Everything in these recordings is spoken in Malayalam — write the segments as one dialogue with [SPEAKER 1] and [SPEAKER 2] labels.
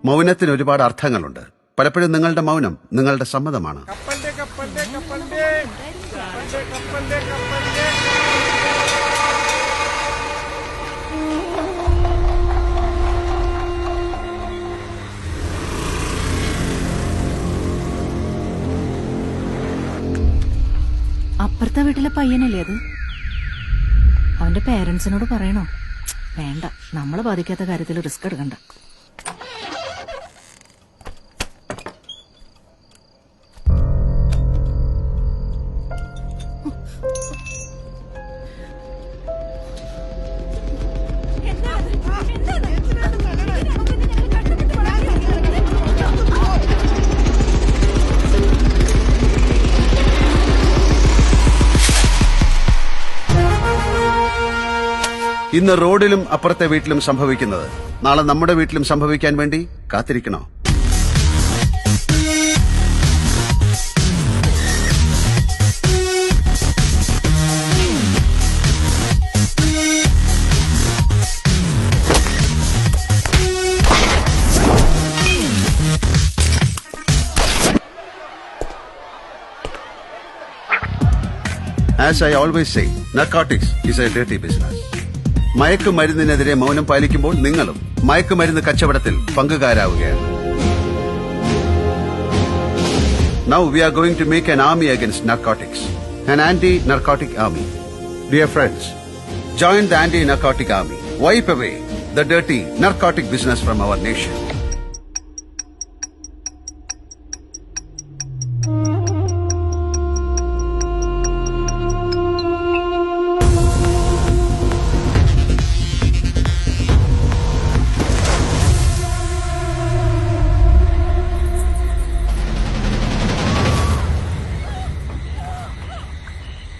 [SPEAKER 1] മൗനത്തിന് ഒരുപാട് അർത്ഥങ്ങളുണ്ട്. പലപ്പോഴും നിങ്ങളുടെ മൗനം നിങ്ങളുടെ സമ്മതമാണ്.
[SPEAKER 2] അപ്പുറത്തെ വീട്ടിലെ പയ്യനല്ലേ അത്? അവന്റെ പേരൻസിനോട് പറയണോ? വേണ്ട, നമ്മളെ ബാധിക്കാത്ത കാര്യത്തിൽ റിസ്ക് എടുക്കണ്ട.
[SPEAKER 1] ഇന്ന് റോഡിലും അപ്പുറത്തെ വീട്ടിലും സംഭവിക്കുന്നത് നാളെ നമ്മുടെ വീട്ടിലും സംഭവിക്കാൻ വേണ്ടി കാത്തിരിക്കണോ? As I always say, narcotics is a dirty business. മയക്കുമരുന്നിനെതിരെ മൗനം പാലിക്കുമ്പോൾ നിങ്ങളും മയക്കുമരുന്ന് കച്ചവടത്തിൽ പങ്കുകാരാവുകയാണ്. Now we are going to make an army against narcotics, an anti-narcotic army. Dear friends, join the anti-narcotic army. Wipe away the dirty narcotic business from our nation.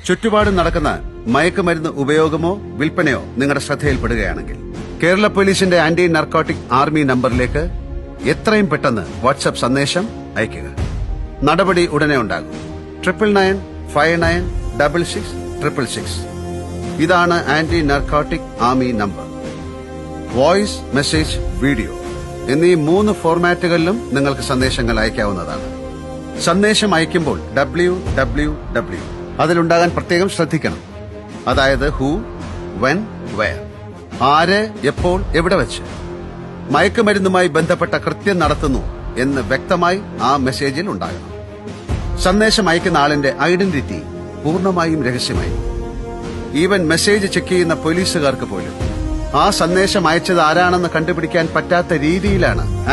[SPEAKER 1] ചുറ്റുപാടും നടക്കുന്ന മയക്കുമരുന്ന് ഉപയോഗമോ വിൽപ്പനയോ നിങ്ങളുടെ ശ്രദ്ധയിൽപ്പെടുകയാണെങ്കിൽ കേരള പോലീസിന്റെ ആന്റി നർക്കോട്ടിക് ആർമി നമ്പറിലേക്ക് എത്രയും പെട്ടെന്ന് വാട്സ്ആപ്പ് സന്ദേശം അയയ്ക്കുക. നടപടി ഉടനെ ഉണ്ടാകും. 9995966666. ഇതാണ് anti narcotic army number. Voice, message, video എന്നീ 3 ഫോർമാറ്റുകളിലും നിങ്ങൾക്ക് സന്ദേശങ്ങൾ അയക്കാവുന്നതാണ്. സന്ദേശം അയക്കുമ്പോൾ www അതിലുണ്ടാകാൻ പ്രത്യേകം ശ്രദ്ധിക്കണം. അതായത് ഹൂ, വെൻ, വെയർ, ആര്, എപ്പോൾ, എവിടെ വെച്ച് മയക്കുമരുന്നുമായി ബന്ധപ്പെട്ട കൃത്യം നടത്തുന്നു എന്ന് വ്യക്തമായി ആ മെസ്സേജിൽ ഉണ്ടാകണം. സന്ദേശം അയക്കുന്ന ആളിന്റെ ഐഡന്റിറ്റി പൂർണ്ണമായും രഹസ്യമായി. ഈവൻ മെസ്സേജ് ചെക്ക് ചെയ്യുന്ന പോലീസുകാർക്ക് പോലും ആ സന്ദേശം അയച്ചത് ആരാണെന്ന് കണ്ടുപിടിക്കാൻ പറ്റാത്ത രീതിയിലാണ്